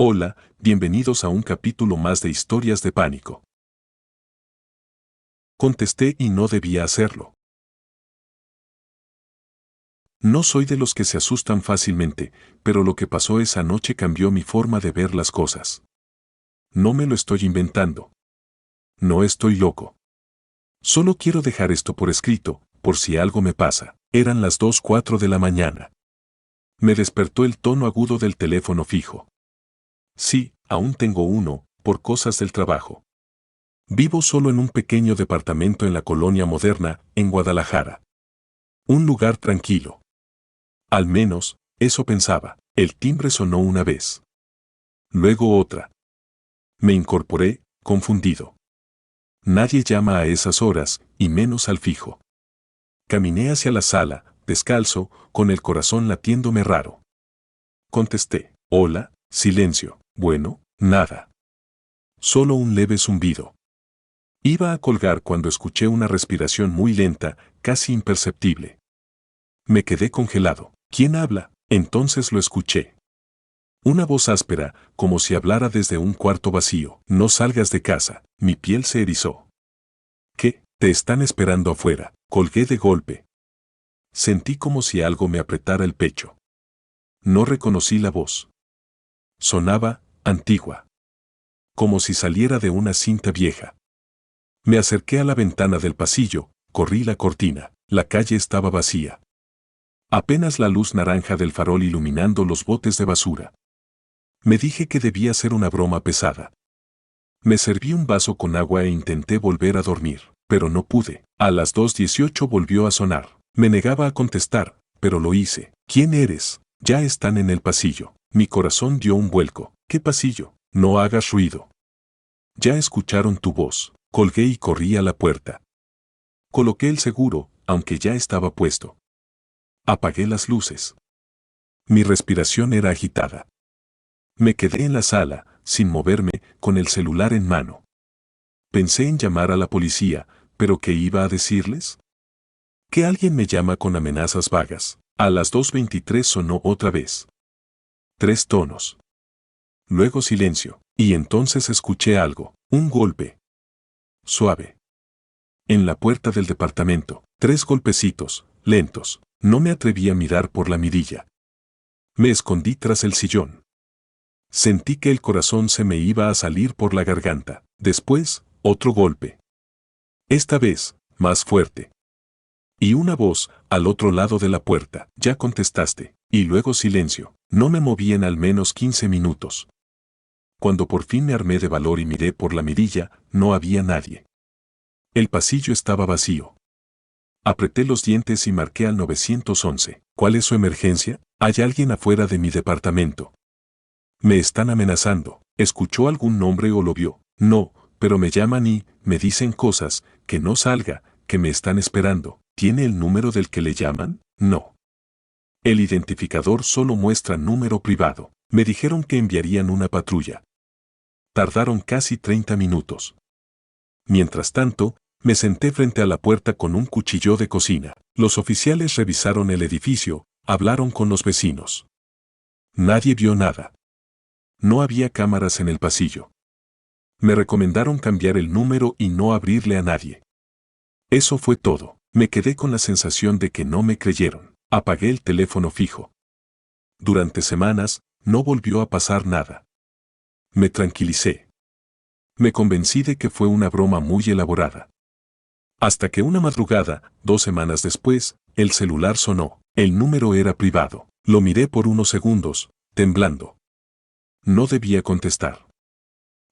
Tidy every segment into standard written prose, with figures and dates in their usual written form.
Hola, bienvenidos a un capítulo más de Historias de Pánico. Contesté y no debía hacerlo. No soy de los que se asustan fácilmente, pero lo que pasó esa noche cambió mi forma de ver las cosas. No me lo estoy inventando. No estoy loco. Solo quiero dejar esto por escrito, por si algo me pasa. Eran las 2:04 de la mañana. Me despertó el tono agudo del teléfono fijo. Sí, aún tengo uno, por cosas del trabajo. Vivo solo en un pequeño departamento en la Colonia Moderna, en Guadalajara. Un lugar tranquilo. Al menos, eso pensaba. El timbre sonó una vez. Luego otra. Me incorporé, confundido. Nadie llama a esas horas, y menos al fijo. Caminé hacia la sala, descalzo, con el corazón latiéndome raro. Contesté. Hola, silencio. Bueno, nada. Solo un leve zumbido. Iba a colgar cuando escuché una respiración muy lenta, casi imperceptible. Me quedé congelado. ¿Quién habla? Entonces lo escuché. Una voz áspera, como si hablara desde un cuarto vacío. No salgas de casa. Mi piel se erizó. ¿Qué? Te están esperando afuera. Colgué de golpe. Sentí como si algo me apretara el pecho. No reconocí la voz. Sonaba antigua. Como si saliera de una cinta vieja. Me acerqué a la ventana del pasillo, corrí la cortina. La calle estaba vacía. Apenas la luz naranja del farol iluminando los botes de basura. Me dije que debía ser una broma pesada. Me serví un vaso con agua e intenté volver a dormir, pero no pude. A las 2:18 volvió a sonar. Me negaba a contestar, pero lo hice. ¿Quién eres? Ya están en el pasillo. Mi corazón dio un vuelco. ¿Qué pasillo? No hagas ruido. Ya escucharon tu voz. Colgué y corrí a la puerta. Coloqué el seguro, aunque ya estaba puesto. Apagué las luces. Mi respiración era agitada. Me quedé en la sala, sin moverme, con el celular en mano. Pensé en llamar a la policía, pero ¿qué iba a decirles? Que alguien me llama con amenazas vagas. A las 2:23 sonó otra vez. 3 tonos. Luego silencio, y entonces escuché algo, un golpe. Suave. En la puerta del departamento, 3 golpecitos, lentos. No me atreví a mirar por la mirilla. Me escondí tras el sillón. Sentí que el corazón se me iba a salir por la garganta. Después, otro golpe. Esta vez, más fuerte. Y una voz, al otro lado de la puerta. Ya contestaste. Y luego silencio. No me moví en al menos 15 minutos. Cuando por fin me armé de valor y miré por la mirilla, no había nadie. El pasillo estaba vacío. Apreté los dientes y marqué al 911. ¿Cuál es su emergencia? Hay alguien afuera de mi departamento. Me están amenazando. ¿Escuchó algún nombre o lo vio? No, pero me llaman y me dicen cosas, que no salga, que me están esperando. ¿Tiene el número del que le llaman? No. El identificador solo muestra número privado. Me dijeron que enviarían una patrulla. Tardaron casi 30 minutos. Mientras tanto, me senté frente a la puerta con un cuchillo de cocina. Los oficiales revisaron el edificio, hablaron con los vecinos. Nadie vio nada. No había cámaras en el pasillo. Me recomendaron cambiar el número y no abrirle a nadie. Eso fue todo. Me quedé con la sensación de que no me creyeron. Apagué el teléfono fijo. Durante semanas, no volvió a pasar nada. Me tranquilicé. Me convencí de que fue una broma muy elaborada. Hasta que una madrugada, 2 semanas después, el celular sonó. El número era privado. Lo miré por unos segundos, temblando. No debía contestar.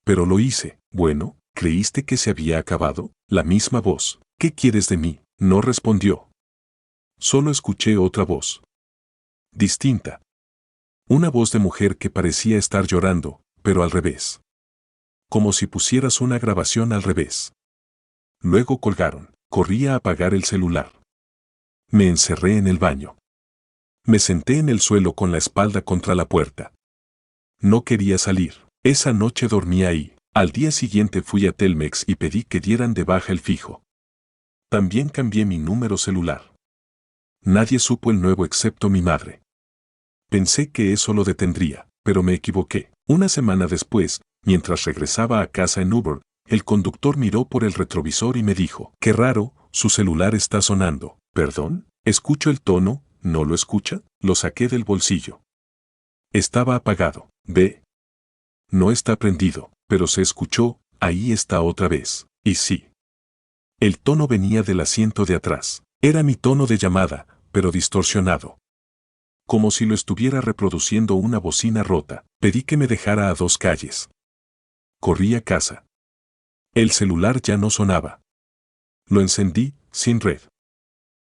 Pero lo hice. Bueno, ¿creíste que se había acabado? La misma voz. ¿Qué quieres de mí? No respondió. Solo escuché otra voz. Distinta. Una voz de mujer que parecía estar llorando, pero al revés. Como si pusieras una grabación al revés. Luego colgaron. Corrí a apagar el celular. Me encerré en el baño. Me senté en el suelo con la espalda contra la puerta. No quería salir. Esa noche dormí ahí. Al día siguiente fui a Telmex y pedí que dieran de baja el fijo. También cambié mi número celular. Nadie supo el nuevo excepto mi madre. Pensé que eso lo detendría, pero me equivoqué. Una semana después, mientras regresaba a casa en Uber, el conductor miró por el retrovisor y me dijo, «Qué raro, su celular está sonando». «¿Perdón? Escucho el tono, ¿no lo escucha?» Lo saqué del bolsillo. Estaba apagado. «Ve. No está prendido, pero se escuchó, ahí está otra vez». Y sí. El tono venía del asiento de atrás. Era mi tono de llamada, pero distorsionado. Como si lo estuviera reproduciendo una bocina rota. Pedí que me dejara a 2 calles. Corrí a casa. El celular ya no sonaba. Lo encendí, sin red.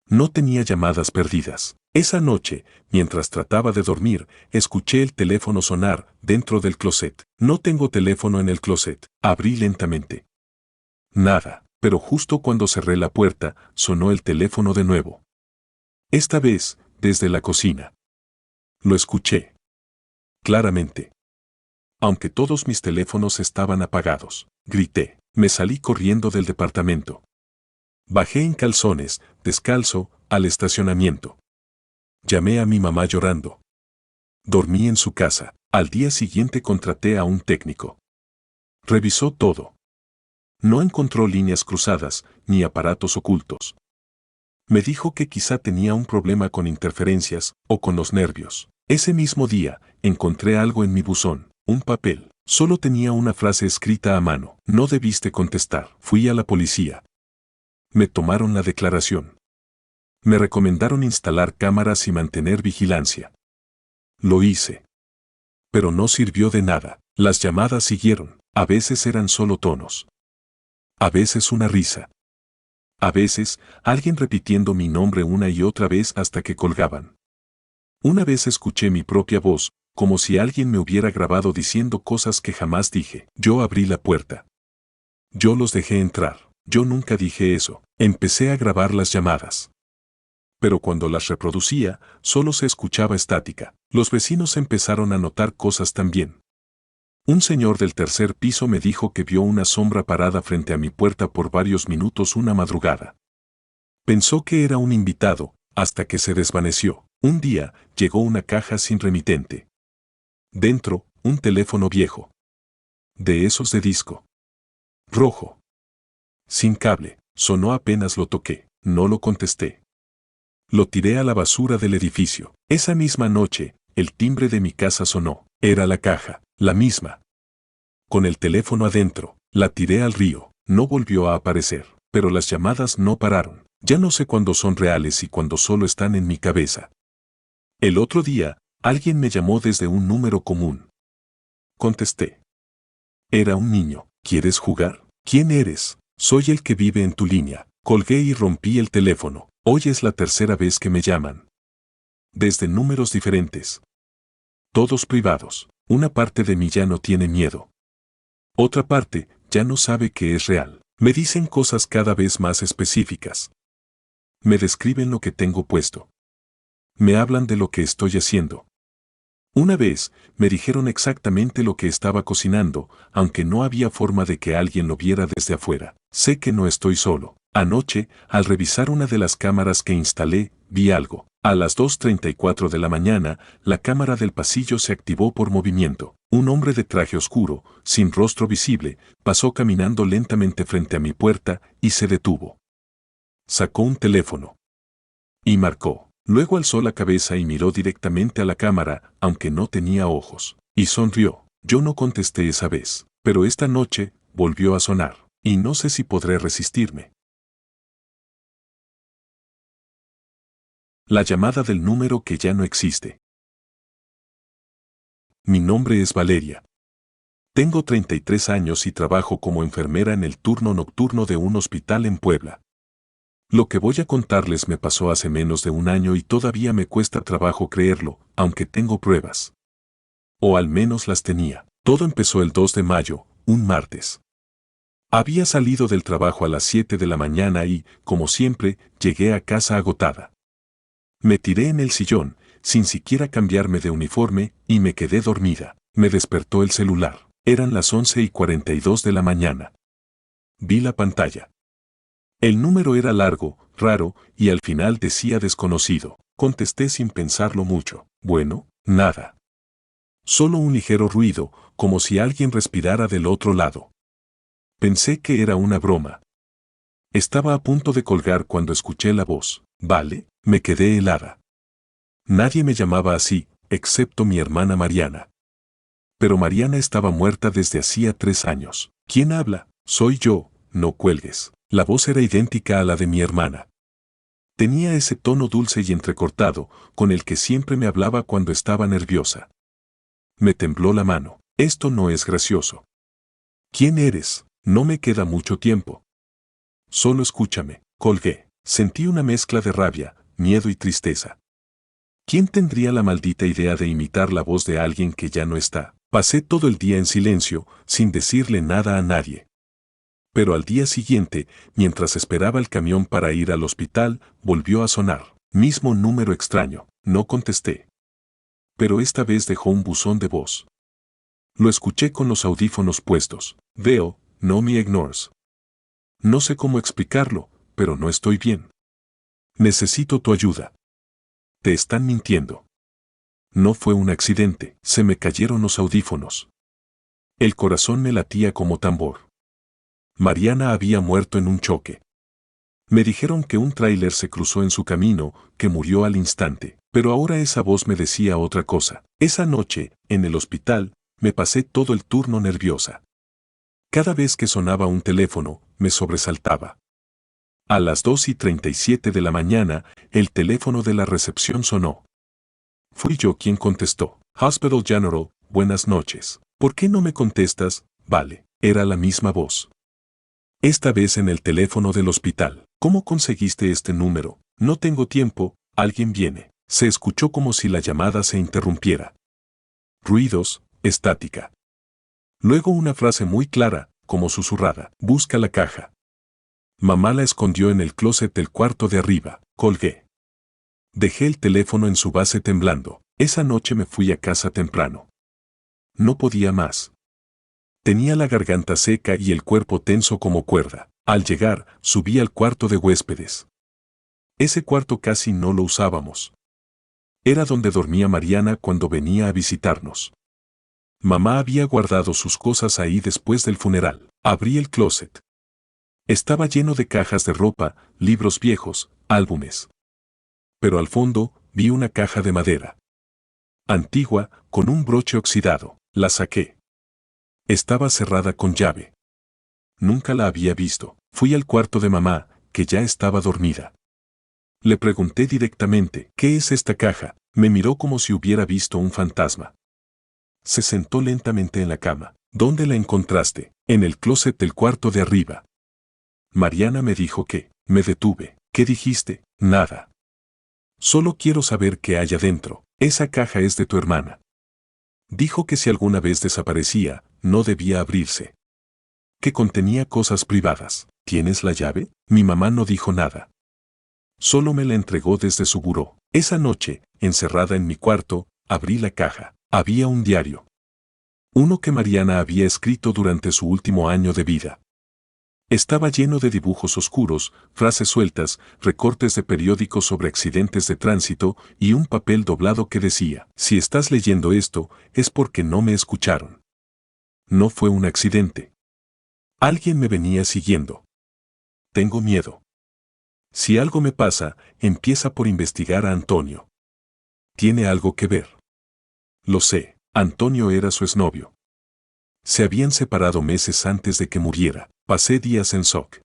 No tenía llamadas perdidas. Esa noche, mientras trataba de dormir, escuché el teléfono sonar dentro del closet. No tengo teléfono en el closet. Abrí lentamente. Nada, pero justo cuando cerré la puerta, sonó el teléfono de nuevo. Esta vez, desde la cocina. Lo escuché. Claramente. Aunque todos mis teléfonos estaban apagados, grité. Me salí corriendo del departamento. Bajé en calzones, descalzo, al estacionamiento. Llamé a mi mamá llorando. Dormí en su casa. Al día siguiente contraté a un técnico. Revisó todo. No encontró líneas cruzadas, ni aparatos ocultos. Me dijo que quizá tenía un problema con interferencias, o con los nervios. Ese mismo día, encontré algo en mi buzón, un papel. Solo tenía una frase escrita a mano. No debiste contestar. Fui a la policía. Me tomaron la declaración. Me recomendaron instalar cámaras y mantener vigilancia. Lo hice. Pero no sirvió de nada. Las llamadas siguieron. A veces eran solo tonos. A veces una risa. A veces, alguien repitiendo mi nombre una y otra vez hasta que colgaban. Una vez escuché mi propia voz, como si alguien me hubiera grabado diciendo cosas que jamás dije. Yo abrí la puerta. Yo los dejé entrar. Yo nunca dije eso. Empecé a grabar las llamadas. Pero cuando las reproducía, solo se escuchaba estática. Los vecinos empezaron a notar cosas también. Un señor del tercer piso me dijo que vio una sombra parada frente a mi puerta por varios minutos una madrugada. Pensó que era un invitado, hasta que se desvaneció. Un día, llegó una caja sin remitente. Dentro, un teléfono viejo. De esos de disco. Rojo. Sin cable. Sonó apenas lo toqué. No lo contesté. Lo tiré a la basura del edificio. Esa misma noche, el timbre de mi casa sonó. Era la caja, la misma. Con el teléfono adentro, la tiré al río. No volvió a aparecer. Pero las llamadas no pararon. Ya no sé cuándo son reales y cuándo solo están en mi cabeza. El otro día, alguien me llamó desde un número común. Contesté. Era un niño. ¿Quieres jugar? ¿Quién eres? Soy el que vive en tu línea. Colgué y rompí el teléfono. Hoy es la tercera vez que me llaman. Desde números diferentes. Todos privados. Una parte de mí ya no tiene miedo. Otra parte ya no sabe que es real. Me dicen cosas cada vez más específicas. Me describen lo que tengo puesto. Me hablan de lo que estoy haciendo. Una vez, me dijeron exactamente lo que estaba cocinando, aunque no había forma de que alguien lo viera desde afuera. Sé que no estoy solo. Anoche, al revisar una de las cámaras que instalé, vi algo. A las 2:34 de la mañana, la cámara del pasillo se activó por movimiento. Un hombre de traje oscuro, sin rostro visible, pasó caminando lentamente frente a mi puerta y se detuvo. Sacó un teléfono. Y marcó. Luego alzó la cabeza y miró directamente a la cámara, aunque no tenía ojos. Y sonrió. Yo no contesté esa vez. Pero esta noche, volvió a sonar. Y no sé si podré resistirme. La llamada del número que ya no existe. Mi nombre es Valeria. Tengo 33 años y trabajo como enfermera en el turno nocturno de un hospital en Puebla. Lo que voy a contarles me pasó hace menos de un año y todavía me cuesta trabajo creerlo, aunque tengo pruebas. O al menos las tenía. Todo empezó el 2 de mayo, un martes. Había salido del trabajo a las 7 de la mañana y, como siempre, llegué a casa agotada. Me tiré en el sillón, sin siquiera cambiarme de uniforme, y me quedé dormida. Me despertó el celular. Eran las 11:42 de la mañana. Vi la pantalla. El número era largo, raro, y al final decía desconocido. Contesté sin pensarlo mucho. Bueno, nada. Solo un ligero ruido, como si alguien respirara del otro lado. Pensé que era una broma. Estaba a punto de colgar cuando escuché la voz. Vale, me quedé helada. Nadie me llamaba así, excepto mi hermana Mariana. Pero Mariana estaba muerta desde hacía 3 años. ¿Quién habla? Soy yo, no cuelgues. La voz era idéntica a la de mi hermana. Tenía ese tono dulce y entrecortado, con el que siempre me hablaba cuando estaba nerviosa. Me tembló la mano. Esto no es gracioso. ¿Quién eres? No me queda mucho tiempo. Solo escúchame. Colgué. Sentí una mezcla de rabia, miedo y tristeza. ¿Quién tendría la maldita idea de imitar la voz de alguien que ya no está? Pasé todo el día en silencio, sin decirle nada a nadie. Pero al día siguiente, mientras esperaba el camión para ir al hospital, volvió a sonar. Mismo número extraño. No contesté. Pero esta vez dejó un buzón de voz. Lo escuché con los audífonos puestos. Veo, no me ignores. No sé cómo explicarlo, pero no estoy bien. Necesito tu ayuda. Te están mintiendo. No fue un accidente, se me cayeron los audífonos. El corazón me latía como tambor. Mariana había muerto en un choque. Me dijeron que un tráiler se cruzó en su camino, que murió al instante, pero ahora esa voz me decía otra cosa. Esa noche, en el hospital, me pasé todo el turno nerviosa. Cada vez que sonaba un teléfono, me sobresaltaba. A las 2:37 de la mañana, el teléfono de la recepción sonó. Fui yo quien contestó. Hospital General, buenas noches. ¿Por qué no me contestas? Vale, era la misma voz. Esta vez en el teléfono del hospital. ¿Cómo conseguiste este número? No tengo tiempo, alguien viene. Se escuchó como si la llamada se interrumpiera. Ruidos, estática. Luego una frase muy clara, como susurrada. Busca la caja. Mamá la escondió en el closet del cuarto de arriba. Colgué. Dejé el teléfono en su base temblando. Esa noche me fui a casa temprano. No podía más. Tenía la garganta seca y el cuerpo tenso como cuerda. Al llegar, subí al cuarto de huéspedes. Ese cuarto casi no lo usábamos. Era donde dormía Mariana cuando venía a visitarnos. Mamá había guardado sus cosas ahí después del funeral. Abrí el closet. Estaba lleno de cajas de ropa, libros viejos, álbumes. Pero al fondo, vi una caja de madera. Antigua, con un broche oxidado. La saqué. Estaba cerrada con llave. Nunca la había visto. Fui al cuarto de mamá, que ya estaba dormida. Le pregunté directamente, ¿qué es esta caja? Me miró como si hubiera visto un fantasma. Se sentó lentamente en la cama. ¿Dónde la encontraste? En el closet del cuarto de arriba. Mariana me dijo que. Me detuve. ¿Qué dijiste? Nada. Solo quiero saber qué hay adentro. Esa caja es de tu hermana. Dijo que si alguna vez desaparecía, no debía abrirse. Que contenía cosas privadas. ¿Tienes la llave? Mi mamá no dijo nada. Solo me la entregó desde su buró. Esa noche, encerrada en mi cuarto, abrí la caja. Había un diario. Uno que Mariana había escrito durante su último año de vida. Estaba lleno de dibujos oscuros, frases sueltas, recortes de periódicos sobre accidentes de tránsito y un papel doblado que decía, si estás leyendo esto, es porque no me escucharon. No fue un accidente. Alguien me venía siguiendo. Tengo miedo. Si algo me pasa, empieza por investigar a Antonio. Tiene algo que ver. Lo sé, Antonio era su exnovio. Se habían separado meses antes de que muriera. Pasé días en shock.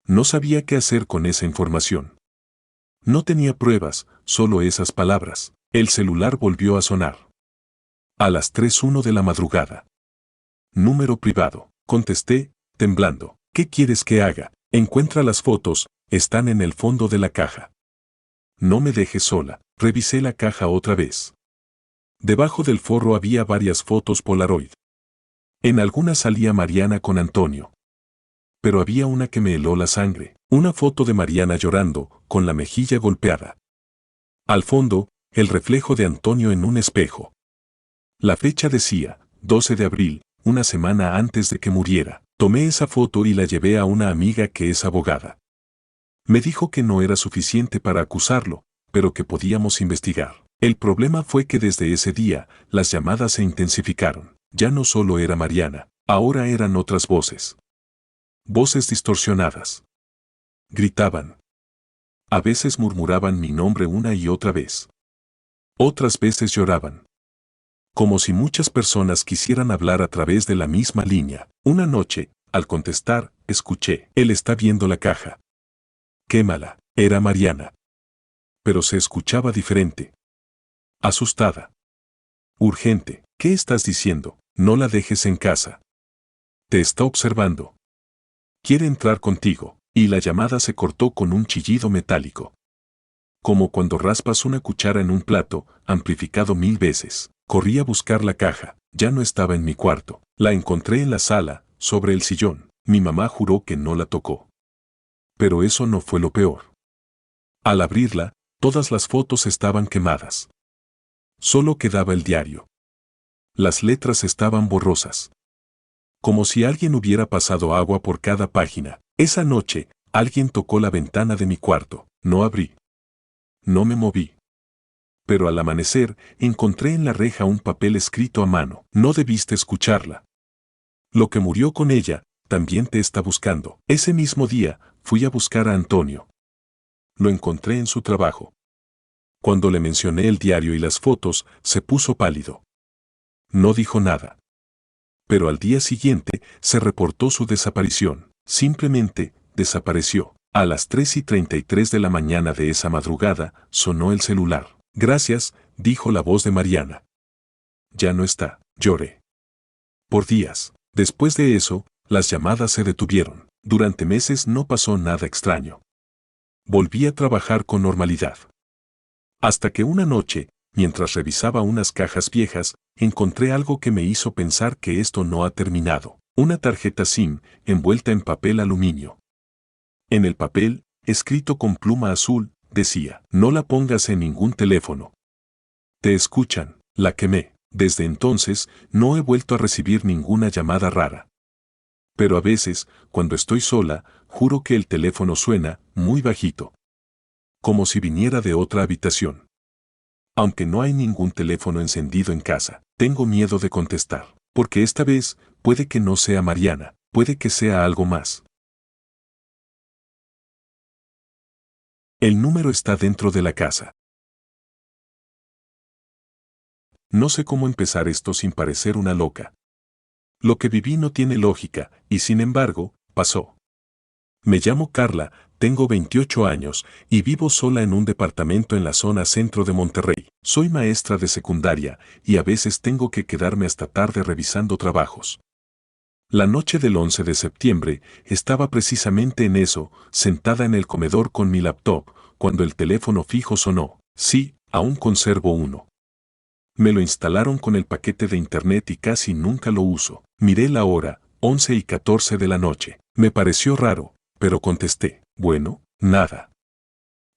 No sabía qué hacer con esa información. No tenía pruebas, solo esas palabras. El celular volvió a sonar. A las 3:01 de la madrugada. Número privado. Contesté, temblando. ¿Qué quieres que haga? Encuentra las fotos, están en el fondo de la caja. No me dejes sola. Revisé la caja otra vez. Debajo del forro había varias fotos Polaroid. En algunas salía Mariana con Antonio. Pero había una que me heló la sangre. Una foto de Mariana llorando, con la mejilla golpeada. Al fondo, el reflejo de Antonio en un espejo. La fecha decía, 12 de abril, una semana antes de que muriera. Tomé esa foto y la llevé a una amiga que es abogada. Me dijo que no era suficiente para acusarlo, pero que podíamos investigar. El problema fue que desde ese día, las llamadas se intensificaron. Ya no solo era Mariana, ahora eran otras voces. Voces distorsionadas. Gritaban. A veces murmuraban mi nombre una y otra vez. Otras veces lloraban. Como si muchas personas quisieran hablar a través de la misma línea. Una noche, al contestar, escuché: él está viendo la caja. Quémala. Era Mariana. Pero se escuchaba diferente. Asustada. Urgente. ¿Qué estás diciendo? No la dejes en casa. Te está observando. Quiere entrar contigo. Y la llamada se cortó con un chillido metálico. Como cuando raspas una cuchara en un plato, amplificado 1000 veces. Corrí a buscar la caja. Ya no estaba en mi cuarto. La encontré en la sala, sobre el sillón. Mi mamá juró que no la tocó. Pero eso no fue lo peor. Al abrirla, todas las fotos estaban quemadas. Solo quedaba el diario. Las letras estaban borrosas. Como si alguien hubiera pasado agua por cada página. Esa noche, alguien tocó la ventana de mi cuarto. No abrí. No me moví. Pero al amanecer, encontré en la reja un papel escrito a mano. No debiste escucharla. Lo que murió con ella, también te está buscando. Ese mismo día, fui a buscar a Antonio. Lo encontré en su trabajo. Cuando le mencioné el diario y las fotos, se puso pálido. No dijo nada. Pero al día siguiente, se reportó su desaparición. Simplemente, desapareció. A las 3:33 de la mañana de esa madrugada, sonó el celular. Gracias, dijo la voz de Mariana. Ya no está, lloré. Por días. Después de eso, las llamadas se detuvieron. Durante meses no pasó nada extraño. Volví a trabajar con normalidad. Hasta que una noche, mientras revisaba unas cajas viejas, encontré algo que me hizo pensar que esto no ha terminado. Una tarjeta SIM, envuelta en papel aluminio. En el papel, escrito con pluma azul, decía: no la pongas en ningún teléfono. Te escuchan. La quemé. Desde entonces, no he vuelto a recibir ninguna llamada rara. Pero a veces, cuando estoy sola, juro que el teléfono suena muy bajito. Como si viniera de otra habitación. Aunque no hay ningún teléfono encendido en casa, tengo miedo de contestar. Porque esta vez, puede que no sea Mariana, puede que sea algo más. El número está dentro de la casa. No sé cómo empezar esto sin parecer una loca. Lo que viví no tiene lógica, y sin embargo, pasó. Me llamo Carla, tengo 28 años, y vivo sola en un departamento en la zona centro de Monterrey. Soy maestra de secundaria, y a veces tengo que quedarme hasta tarde revisando trabajos. La noche del 11 de septiembre, estaba precisamente en eso, sentada en el comedor con mi laptop, cuando el teléfono fijo sonó. Sí, aún conservo uno. Me lo instalaron con el paquete de internet y casi nunca lo uso. Miré la hora, 11:14 de la noche. Me pareció raro, pero contesté. Bueno, nada.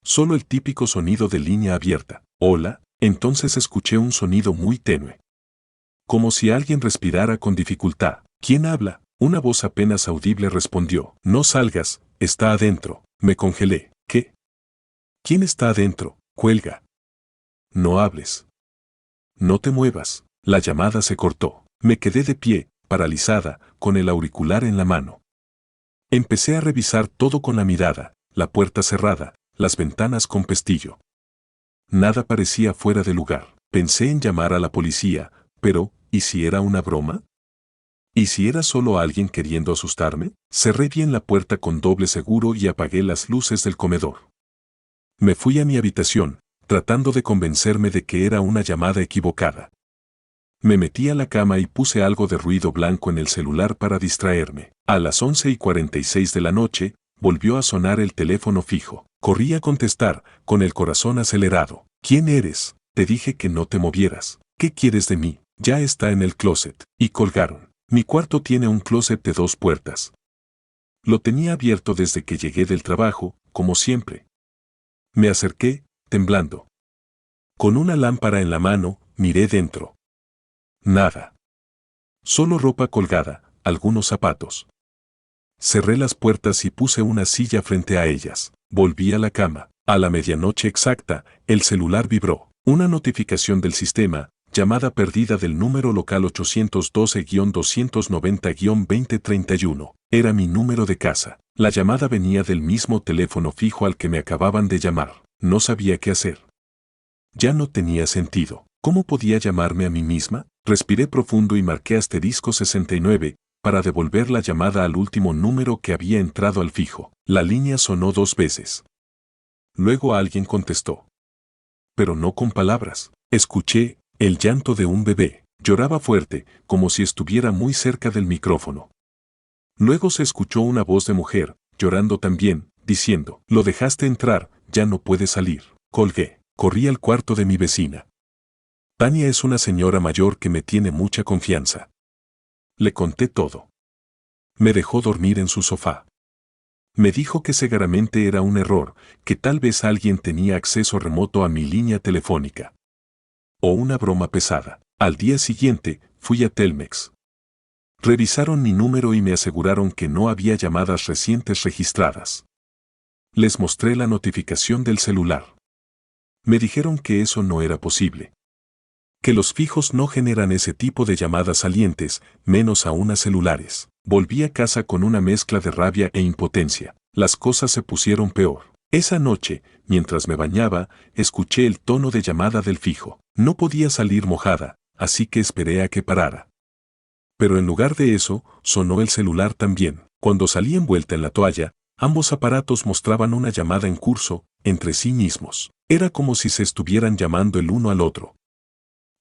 Solo el típico sonido de línea abierta. Hola. Entonces escuché un sonido muy tenue. Como si alguien respirara con dificultad. ¿Quién habla? Una voz apenas audible respondió. No salgas, está adentro. Me congelé. ¿Qué? ¿Quién está adentro? Cuelga. No hables. No te muevas. La llamada se cortó. Me quedé de pie, paralizada, con el auricular en la mano. Empecé a revisar todo con la mirada, la puerta cerrada, las ventanas con pestillo. Nada parecía fuera de lugar. Pensé en llamar a la policía, pero, ¿y si era una broma? ¿Y si era solo alguien queriendo asustarme? Cerré bien la puerta con doble seguro y apagué las luces del comedor. Me fui a mi habitación, tratando de convencerme de que era una llamada equivocada. Me metí a la cama y puse algo de ruido blanco en el celular para distraerme. A las 11:46 de la noche, volvió a sonar el teléfono fijo. Corrí a contestar, con el corazón acelerado. ¿Quién eres? Te dije que no te movieras. ¿Qué quieres de mí? Ya está en el closet. Y colgaron. Mi cuarto tiene un closet de 2 puertas. Lo tenía abierto desde que llegué del trabajo, como siempre. Me acerqué, temblando. Con una lámpara en la mano, miré dentro. Nada. Solo ropa colgada, algunos zapatos. Cerré las puertas y puse una silla frente a ellas. Volví a la cama. A la medianoche exacta, el celular vibró. Una notificación del sistema, llamada perdida del número local 812-290-2031. Era mi número de casa. La llamada venía del mismo teléfono fijo al que me acababan de llamar. No sabía qué hacer. Ya no tenía sentido. ¿Cómo podía llamarme a mí misma? Respiré profundo y marqué asterisco 69 para devolver la llamada al último número que había entrado al fijo. La línea sonó 2 veces. Luego alguien contestó. Pero no con palabras. Escuché el llanto de un bebé. Lloraba fuerte, como si estuviera muy cerca del micrófono. Luego se escuchó una voz de mujer, llorando también, diciendo, «Lo dejaste entrar, ya no puede salir». Colgué. Corrí al cuarto de mi vecina. Tania es una señora mayor que me tiene mucha confianza. Le conté todo. Me dejó dormir en su sofá. Me dijo que seguramente era un error, que tal vez alguien tenía acceso remoto a mi línea telefónica. O una broma pesada. Al día siguiente, fui a Telmex. Revisaron mi número y me aseguraron que no había llamadas recientes registradas. Les mostré la notificación del celular. Me dijeron que eso no era posible. Que los fijos no generan ese tipo de llamadas salientes, menos aún a celulares. Volví a casa con una mezcla de rabia e impotencia. Las cosas se pusieron peor. Esa noche, mientras me bañaba, escuché el tono de llamada del fijo. No podía salir mojada, así que esperé a que parara. Pero en lugar de eso, sonó el celular también. Cuando salí envuelta en la toalla, ambos aparatos mostraban una llamada en curso, entre sí mismos. Era como si se estuvieran llamando el uno al otro.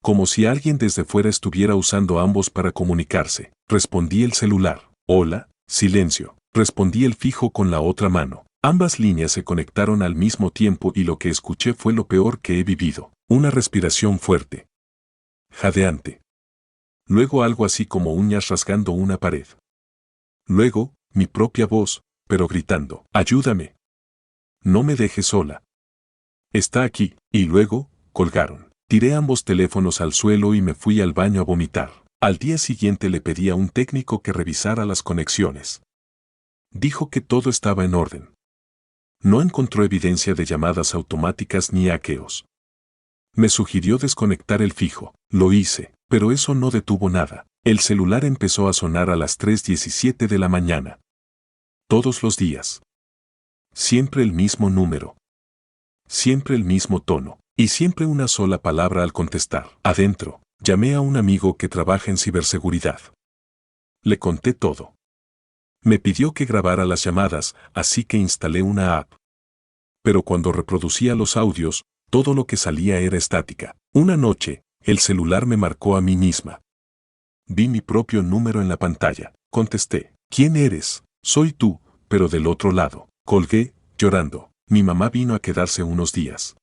Como si alguien desde fuera estuviera usando ambos para comunicarse. Respondí el celular. Hola, silencio. Respondí el fijo con la otra mano. Ambas líneas se conectaron al mismo tiempo y lo que escuché fue lo peor que he vivido. Una respiración fuerte. Jadeante. Luego algo así como uñas rasgando una pared. Luego, mi propia voz, pero gritando. Ayúdame. No me dejes sola. Está aquí. Y luego, colgaron. Tiré ambos teléfonos al suelo y me fui al baño a vomitar. Al día siguiente le pedí a un técnico que revisara las conexiones. Dijo que todo estaba en orden. No encontró evidencia de llamadas automáticas ni hackeos. Me sugirió desconectar el fijo. Lo hice, pero eso no detuvo nada. El celular empezó a sonar a las 3:17 de la mañana. Todos los días. Siempre el mismo número. Siempre el mismo tono. Y siempre una sola palabra al contestar. Adentro, llamé a un amigo que trabaja en ciberseguridad. Le conté todo. Me pidió que grabara las llamadas, así que instalé una app. Pero cuando reproducía los audios, todo lo que salía era estática. Una noche, el celular me marcó a mí misma. Vi mi propio número en la pantalla. Contesté. ¿Quién eres? Soy tú, pero del otro lado. Colgué, llorando. Mi mamá vino a quedarse unos días.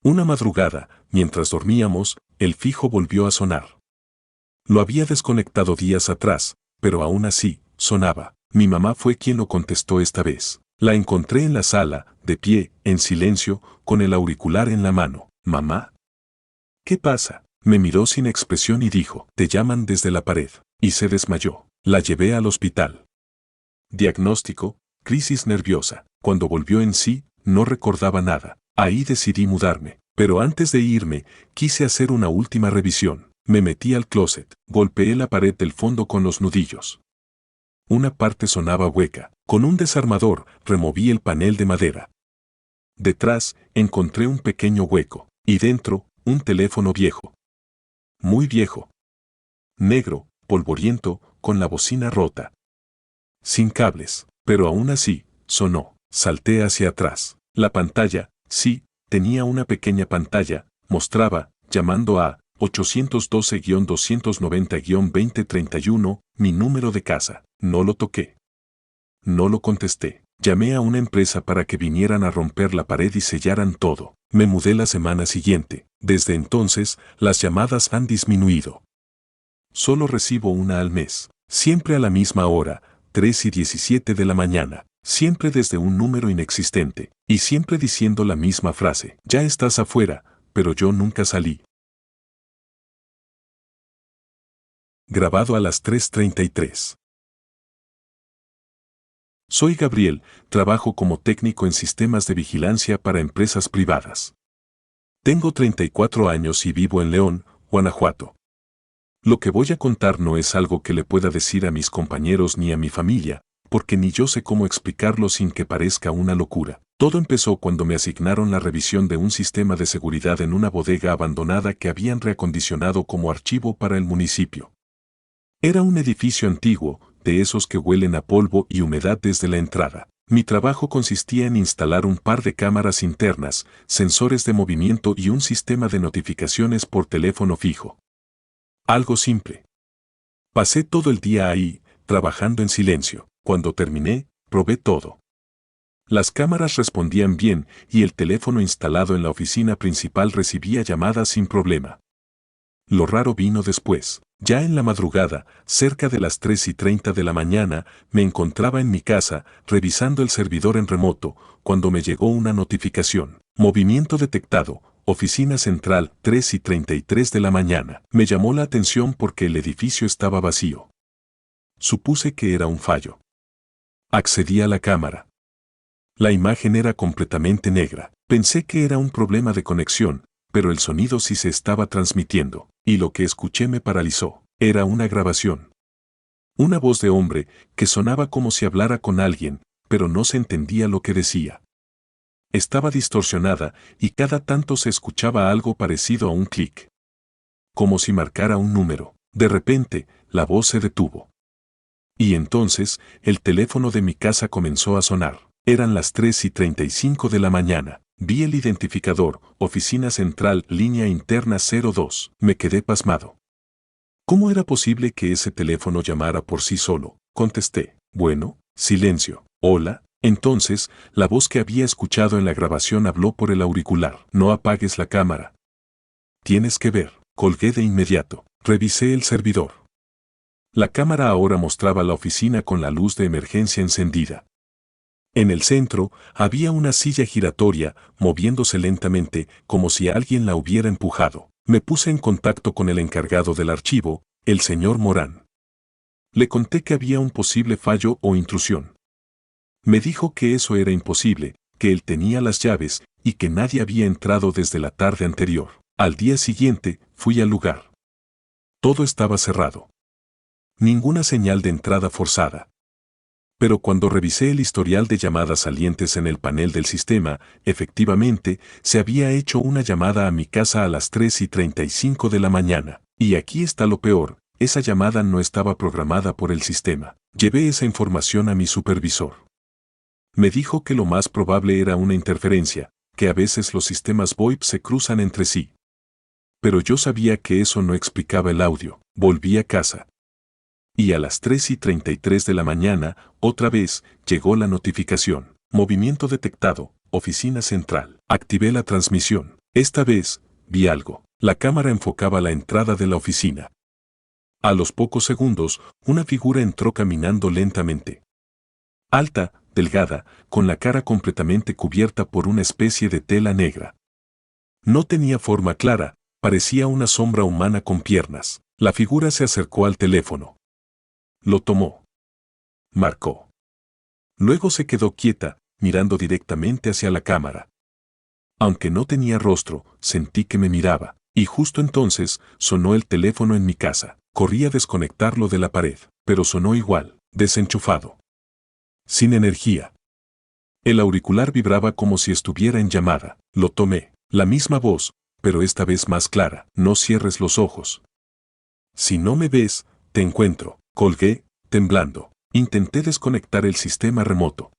Una madrugada, mientras dormíamos, el fijo volvió a sonar. Lo había desconectado días atrás, pero aún así, sonaba. Mi mamá fue quien lo contestó esta vez. La encontré en la sala, de pie, en silencio, con el auricular en la mano. ¿Mamá? ¿Qué pasa? Me miró sin expresión y dijo, te llaman desde la pared. Y se desmayó. La llevé al hospital. Diagnóstico, crisis nerviosa. Cuando volvió en sí, no recordaba nada. Ahí decidí mudarme. Pero antes de irme, quise hacer una última revisión. Me metí al closet, golpeé la pared del fondo con los nudillos. Una parte sonaba hueca. Con un desarmador, removí el panel de madera. Detrás, encontré un pequeño hueco. Y dentro, un teléfono viejo. Muy viejo. Negro, polvoriento, con la bocina rota. Sin cables. Pero aún así, sonó. Salté hacia atrás. La pantalla, sí, tenía una pequeña pantalla, mostraba, llamando a 812-290-2031, mi número de casa. No lo toqué. No lo contesté. Llamé a una empresa para que vinieran a romper la pared y sellaran todo. Me mudé la semana siguiente. Desde entonces, las llamadas han disminuido. Solo recibo una al mes. Siempre a la misma hora, 3:17 de la mañana. Siempre desde un número inexistente. Y siempre diciendo la misma frase. Ya estás afuera, pero yo nunca salí. Grabado a las 3:33. Soy Gabriel, trabajo como técnico en sistemas de vigilancia para empresas privadas. Tengo 34 años y vivo en León, Guanajuato. Lo que voy a contar no es algo que le pueda decir a mis compañeros ni a mi familia, porque ni yo sé cómo explicarlo sin que parezca una locura. Todo empezó cuando me asignaron la revisión de un sistema de seguridad en una bodega abandonada que habían reacondicionado como archivo para el municipio. Era un edificio antiguo, de esos que huelen a polvo y humedad desde la entrada. Mi trabajo consistía en instalar un par de cámaras internas, sensores de movimiento y un sistema de notificaciones por teléfono fijo. Algo simple. Pasé todo el día ahí, trabajando en silencio. Cuando terminé, probé todo. Las cámaras respondían bien y el teléfono instalado en la oficina principal recibía llamadas sin problema. Lo raro vino después. Ya en la madrugada, cerca de las 3:30 de la mañana, me encontraba en mi casa, revisando el servidor en remoto, cuando me llegó una notificación. Movimiento detectado, oficina central, 3:33 de la mañana. Me llamó la atención porque el edificio estaba vacío. Supuse que era un fallo. Accedí a la cámara. La imagen era completamente negra. Pensé que era un problema de conexión, pero el sonido sí se estaba transmitiendo, y lo que escuché me paralizó. Era una grabación. Una voz de hombre que sonaba como si hablara con alguien, pero no se entendía lo que decía. Estaba distorsionada y cada tanto se escuchaba algo parecido a un clic. Como si marcara un número. De repente, la voz se detuvo. Y entonces, el teléfono de mi casa comenzó a sonar. Eran las 3:35 de la mañana. Vi el identificador, oficina central, línea interna 02. Me quedé pasmado. ¿Cómo era posible que ese teléfono llamara por sí solo? Contesté. Bueno, silencio. Hola. Entonces, la voz que había escuchado en la grabación habló por el auricular. No apagues la cámara. Tienes que ver. Colgué de inmediato. Revisé el servidor. La cámara ahora mostraba la oficina con la luz de emergencia encendida. En el centro había una silla giratoria, moviéndose lentamente, como si alguien la hubiera empujado. Me puse en contacto con el encargado del archivo, el señor Morán. Le conté que había un posible fallo o intrusión. Me dijo que eso era imposible, que él tenía las llaves y que nadie había entrado desde la tarde anterior. Al día siguiente, fui al lugar. Todo estaba cerrado. Ninguna señal de entrada forzada. Pero cuando revisé el historial de llamadas salientes en el panel del sistema, efectivamente, se había hecho una llamada a mi casa a las 3:35 de la mañana. Y aquí está lo peor, esa llamada no estaba programada por el sistema. Llevé esa información a mi supervisor. Me dijo que lo más probable era una interferencia, que a veces los sistemas VoIP se cruzan entre sí. Pero yo sabía que eso no explicaba el audio. Volví a casa. Y a las 3:33 de la mañana, otra vez, llegó la notificación. Movimiento detectado, oficina central. Activé la transmisión. Esta vez, vi algo. La cámara enfocaba la entrada de la oficina. A los pocos segundos, una figura entró caminando lentamente. Alta, delgada, con la cara completamente cubierta por una especie de tela negra. No tenía forma clara, parecía una sombra humana con piernas. La figura se acercó al teléfono. Lo tomó. Marcó. Luego se quedó quieta, mirando directamente hacia la cámara. Aunque no tenía rostro, sentí que me miraba, y justo entonces sonó el teléfono en mi casa. Corrí a desconectarlo de la pared, pero sonó igual, desenchufado. Sin energía. El auricular vibraba como si estuviera en llamada. Lo tomé. La misma voz, pero esta vez más clara. No cierres los ojos. Si no me ves, te encuentro. Colgué, temblando. Intenté desconectar el sistema remoto.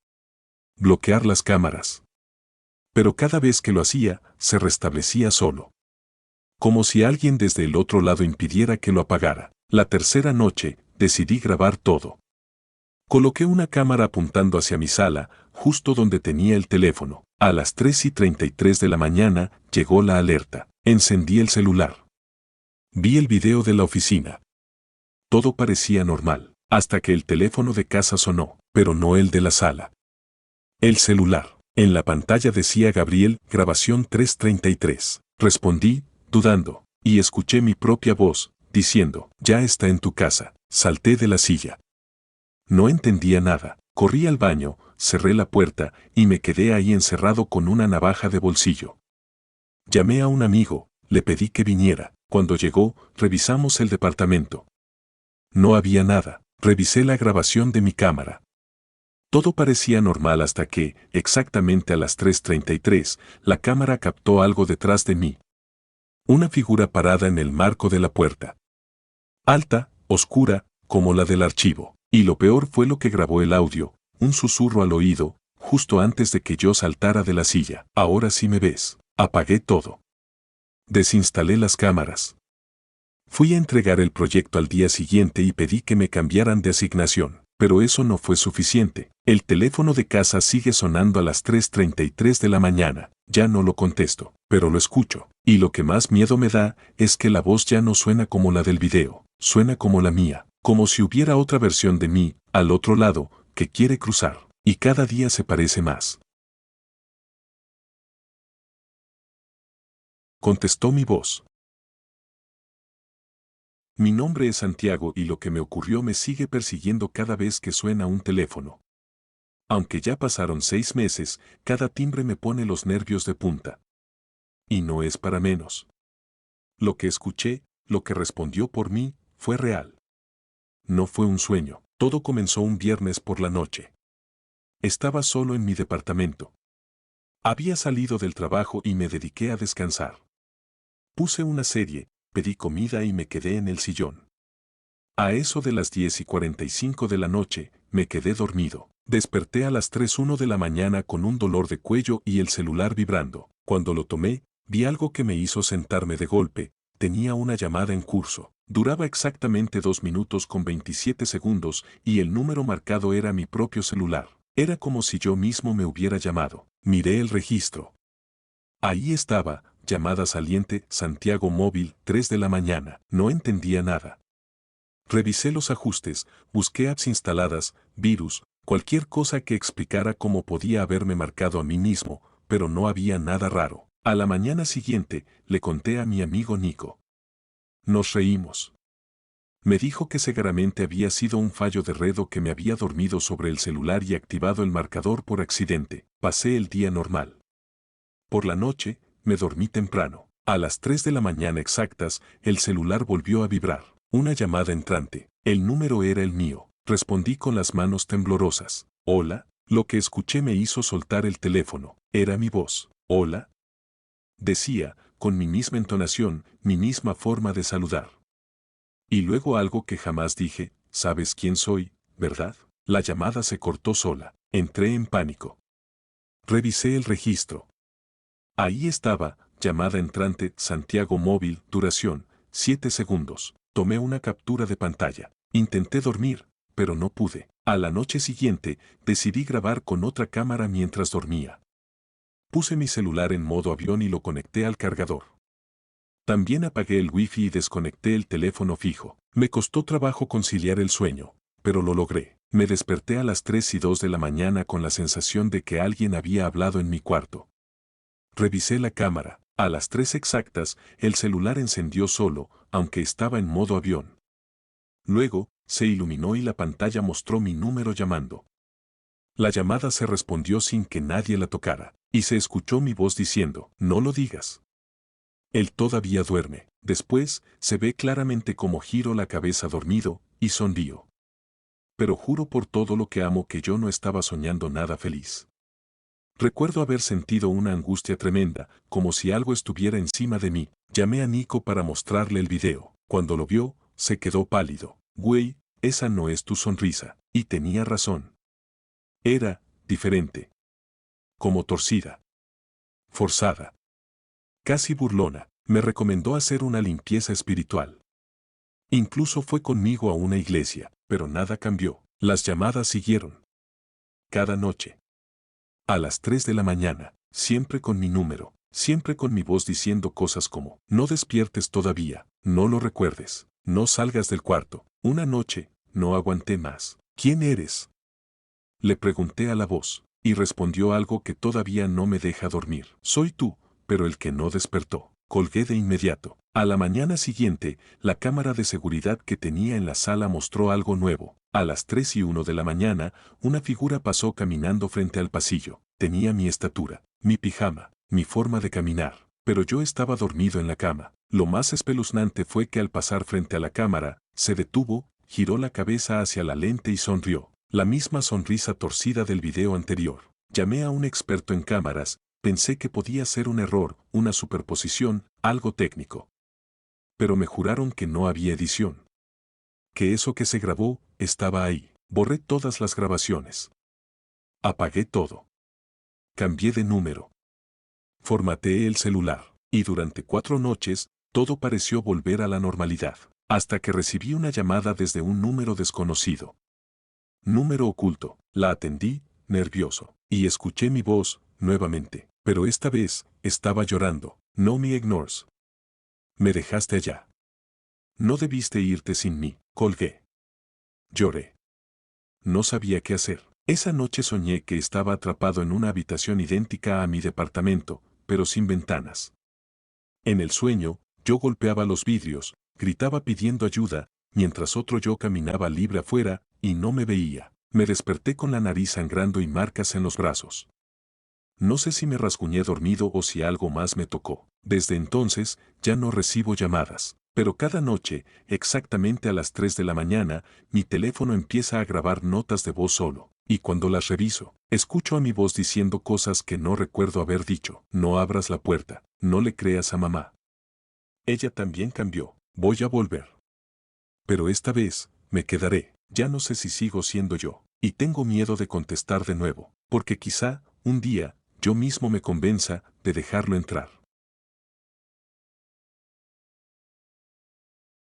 Bloquear las cámaras. Pero cada vez que lo hacía, se restablecía solo. Como si alguien desde el otro lado impidiera que lo apagara. La tercera noche, decidí grabar todo. Coloqué una cámara apuntando hacia mi sala, justo donde tenía el teléfono. A las 3:33 de la mañana, llegó la alerta. Encendí el celular. Vi el video de la oficina. Todo parecía normal, hasta que el teléfono de casa sonó, pero no el de la sala. El celular. En la pantalla decía Gabriel, grabación 3:33. Respondí, dudando, y escuché mi propia voz, diciendo, ya está en tu casa. Salté de la silla. No entendía nada. Corrí al baño, cerré la puerta y me quedé ahí encerrado con una navaja de bolsillo. Llamé a un amigo, le pedí que viniera. Cuando llegó, revisamos el departamento. No había nada. Revisé la grabación de mi cámara. Todo parecía normal hasta que, exactamente a las 3:33, la cámara captó algo detrás de mí. Una figura parada en el marco de la puerta. Alta, oscura, como la del archivo. Y lo peor fue lo que grabó el audio, un susurro al oído, justo antes de que yo saltara de la silla. Ahora sí me ves. Apagué todo. Desinstalé las cámaras. Fui a entregar el proyecto al día siguiente y pedí que me cambiaran de asignación. Pero eso no fue suficiente. El teléfono de casa sigue sonando a las 3:33 de la mañana. Ya no lo contesto, pero lo escucho. Y lo que más miedo me da es que la voz ya no suena como la del video, suena como la mía, como si hubiera otra versión de mí, al otro lado, que quiere cruzar. Y cada día se parece más. Contestó mi voz. Mi nombre es Santiago y lo que me ocurrió me sigue persiguiendo cada vez que suena un teléfono. Aunque ya pasaron 6 meses, cada timbre me pone los nervios de punta. Y no es para menos. Lo que escuché, lo que respondió por mí, fue real. No fue un sueño. Todo comenzó un viernes por la noche. Estaba solo en mi departamento. Había salido del trabajo y me dediqué a descansar. Puse una serie, pedí comida y me quedé en el sillón. A eso de las 10:45 de la noche, me quedé dormido. Desperté a las 3:01 de la mañana con un dolor de cuello y el celular vibrando. Cuando lo tomé, vi algo que me hizo sentarme de golpe. Tenía una llamada en curso. Duraba exactamente 2 minutos con 27 segundos y el número marcado era mi propio celular. Era como si yo mismo me hubiera llamado. Miré el registro. Ahí estaba, llamada saliente, Santiago Móvil, 3 de la mañana. No entendía nada. Revisé los ajustes, busqué apps instaladas, virus, cualquier cosa que explicara cómo podía haberme marcado a mí mismo, pero no había nada raro. A la mañana siguiente, le conté a mi amigo Nico. Nos reímos. Me dijo que seguramente había sido un fallo de red o que me había dormido sobre el celular y activado el marcador por accidente. Pasé el día normal. Por la noche, me dormí temprano. A las 3 de la mañana exactas, el celular volvió a vibrar. Una llamada entrante. El número era el mío. Respondí con las manos temblorosas. Hola. Lo que escuché me hizo soltar el teléfono. Era mi voz. Hola. Decía, con mi misma entonación, mi misma forma de saludar. Y luego algo que jamás dije, ¿sabes quién soy, verdad? La llamada se cortó sola. Entré en pánico. Revisé el registro. Ahí estaba, llamada entrante, Santiago Móvil, duración, 7 segundos. Tomé una captura de pantalla. Intenté dormir, pero no pude. A la noche siguiente, decidí grabar con otra cámara mientras dormía. Puse mi celular en modo avión y lo conecté al cargador. También apagué el wifi y desconecté el teléfono fijo. Me costó trabajo conciliar el sueño, pero lo logré. Me desperté a las 3:02 de la mañana con la sensación de que alguien había hablado en mi cuarto. Revisé la cámara. A las 3 exactas, el celular encendió solo, aunque estaba en modo avión. Luego, se iluminó y la pantalla mostró mi número llamando. La llamada se respondió sin que nadie la tocara, y se escuchó mi voz diciendo, no lo digas. Él todavía duerme. Después, se ve claramente cómo giro la cabeza dormido, y sonrío. Pero juro por todo lo que amo que yo no estaba soñando nada feliz. Recuerdo haber sentido una angustia tremenda, como si algo estuviera encima de mí. Llamé a Nico para mostrarle el video. Cuando lo vio, se quedó pálido. Güey, esa no es tu sonrisa. Y tenía razón. Era diferente. Como torcida. Forzada. Casi burlona. Me recomendó hacer una limpieza espiritual. Incluso fue conmigo a una iglesia, pero nada cambió. Las llamadas siguieron. Cada noche. A las 3 de la mañana, siempre con mi número, siempre con mi voz diciendo cosas como, no despiertes todavía, no lo recuerdes, no salgas del cuarto. Una noche, no aguanté más. ¿Quién eres? Le pregunté a la voz, y respondió algo que todavía no me deja dormir. Soy tú, pero el que no despertó. Colgué de inmediato. A la mañana siguiente, la cámara de seguridad que tenía en la sala mostró algo nuevo. A las 3:01 de la mañana, una figura pasó caminando frente al pasillo. Tenía mi estatura, mi pijama, mi forma de caminar, pero yo estaba dormido en la cama. Lo más espeluznante fue que al pasar frente a la cámara, se detuvo, giró la cabeza hacia la lente y sonrió. La misma sonrisa torcida del video anterior. Llamé a un experto en cámaras, pensé que podía ser un error, una superposición, algo técnico. Pero me juraron que no había edición. Que eso que se grabó, estaba ahí. Borré todas las grabaciones. Apagué todo. Cambié de número. Formateé el celular. Y durante 4 noches, todo pareció volver a la normalidad. Hasta que recibí una llamada desde un número desconocido. Número oculto. La atendí, nervioso. Y escuché mi voz, nuevamente. Pero esta vez, estaba llorando. No me ignores. Me dejaste allá. No debiste irte sin mí. Colgué. Lloré. No sabía qué hacer. Esa noche soñé que estaba atrapado en una habitación idéntica a mi departamento, pero sin ventanas. En el sueño, yo golpeaba los vidrios, gritaba pidiendo ayuda, mientras otro yo caminaba libre afuera, y no me veía. Me desperté con la nariz sangrando y marcas en los brazos. No sé si me rasguñé dormido o si algo más me tocó. Desde entonces, ya no recibo llamadas. Pero cada noche, exactamente a las 3 de la mañana, mi teléfono empieza a grabar notas de voz solo. Y cuando las reviso, escucho a mi voz diciendo cosas que no recuerdo haber dicho. No abras la puerta, no le creas a mamá. Ella también cambió. Voy a volver. Pero esta vez, me quedaré. Ya no sé si sigo siendo yo. Y tengo miedo de contestar de nuevo. Porque quizá, un día, yo mismo me convenza de dejarlo entrar.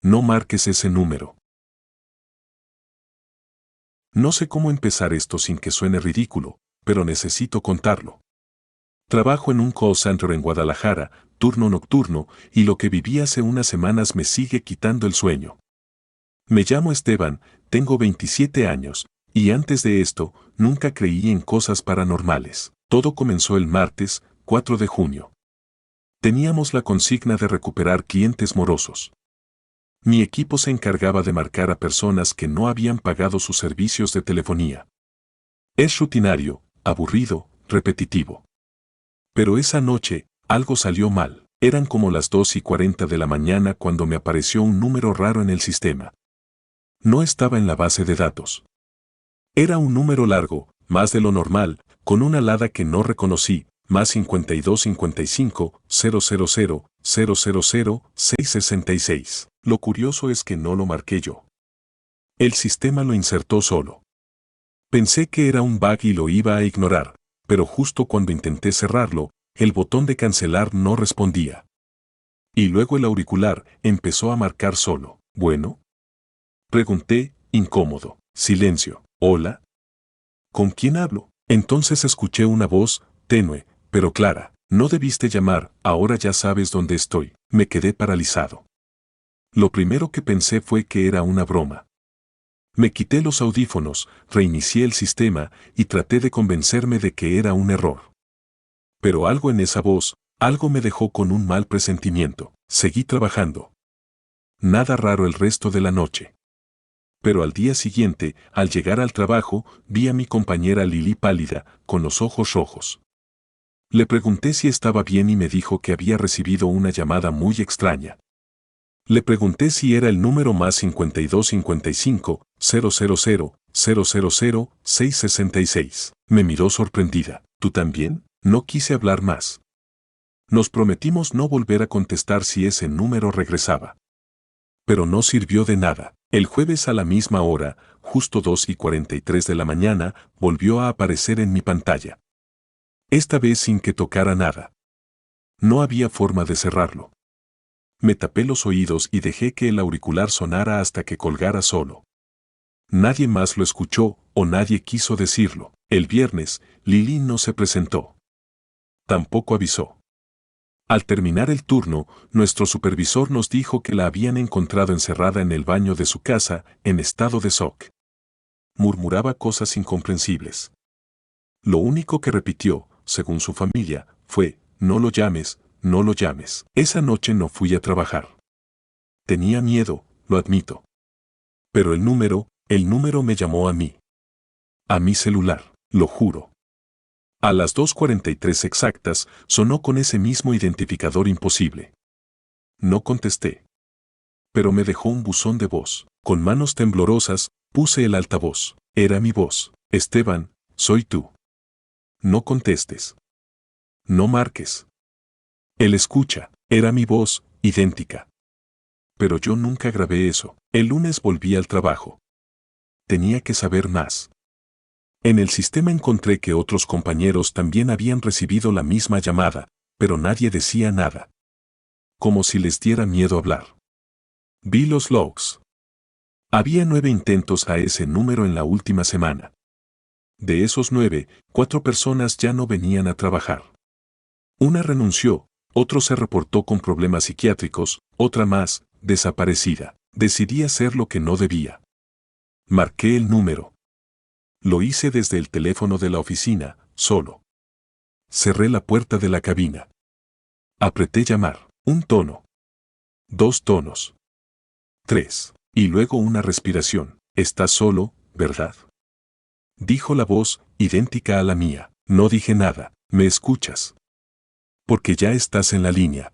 No marques ese número. No sé cómo empezar esto sin que suene ridículo, pero necesito contarlo. Trabajo en un call center en Guadalajara, turno nocturno, y lo que viví hace unas semanas me sigue quitando el sueño. Me llamo Esteban, tengo 27 años, y antes de esto, nunca creí en cosas paranormales. Todo comenzó el martes, 4 de junio. Teníamos la consigna de recuperar clientes morosos. Mi equipo se encargaba de marcar a personas que no habían pagado sus servicios de telefonía. Es rutinario, aburrido, repetitivo. Pero esa noche, algo salió mal. Eran como las 2:40 de la mañana cuando me apareció un número raro en el sistema. No estaba en la base de datos. Era un número largo, más de lo normal, con una alada que no reconocí, más 52 55 000 000 666. Lo curioso es que no lo marqué yo. El sistema lo insertó solo. Pensé que era un bug y lo iba a ignorar, pero justo cuando intenté cerrarlo, el botón de cancelar no respondía. Y luego el auricular empezó a marcar solo. ¿Bueno? Pregunté, incómodo. Silencio. ¿Hola? ¿Con quién hablo? Entonces escuché una voz, tenue, pero clara. No debiste llamar, ahora ya sabes dónde estoy. Me quedé paralizado. Lo primero que pensé fue que era una broma. Me quité los audífonos, reinicié el sistema y traté de convencerme de que era un error. Pero algo en esa voz, algo me dejó con un mal presentimiento. Seguí trabajando. Nada raro el resto de la noche. Pero al día siguiente, al llegar al trabajo, vi a mi compañera Lili pálida, con los ojos rojos. Le pregunté si estaba bien y me dijo que había recibido una llamada muy extraña. Le pregunté si era el número más 52 55 000 666. Me miró sorprendida. ¿Tú también? No quise hablar más. Nos prometimos no volver a contestar si ese número regresaba. Pero no sirvió de nada. El jueves a la misma hora, justo 2:43 de la mañana, volvió a aparecer en mi pantalla. Esta vez sin que tocara nada. No había forma de cerrarlo. Me tapé los oídos y dejé que el auricular sonara hasta que colgara solo. Nadie más lo escuchó o nadie quiso decirlo. El viernes, Lili no se presentó. Tampoco avisó. Al terminar el turno, nuestro supervisor nos dijo que la habían encontrado encerrada en el baño de su casa, en estado de shock. Murmuraba cosas incomprensibles. Lo único que repitió, según su familia, fue, no lo llames, no lo llames. Esa noche no fui a trabajar. Tenía miedo, lo admito. Pero el número me llamó a mí. A mi celular, lo juro. A las 2:43 exactas sonó con ese mismo identificador imposible. No contesté. Pero me dejó un buzón de voz. Con manos temblorosas, puse el altavoz. Era mi voz. Esteban, soy tú. No contestes. No marques. Él escucha. Era mi voz, idéntica. Pero yo nunca grabé eso. El lunes volví al trabajo. Tenía que saber más. En el sistema encontré que otros compañeros también habían recibido la misma llamada, pero nadie decía nada. Como si les diera miedo hablar. Vi los logs. Había 9 intentos a ese número en la última semana. De esos 9, 4 personas ya no venían a trabajar. Una renunció, otro se reportó con problemas psiquiátricos, otra más, desaparecida. Decidí hacer lo que no debía. Marqué el número. Lo hice desde el teléfono de la oficina, solo. Cerré la puerta de la cabina. Apreté llamar. 1 tono. 2 tonos. 3. Y luego una respiración. Estás solo, ¿verdad? Dijo la voz, idéntica a la mía. No dije nada. ¿Me escuchas? Porque ya estás en la línea.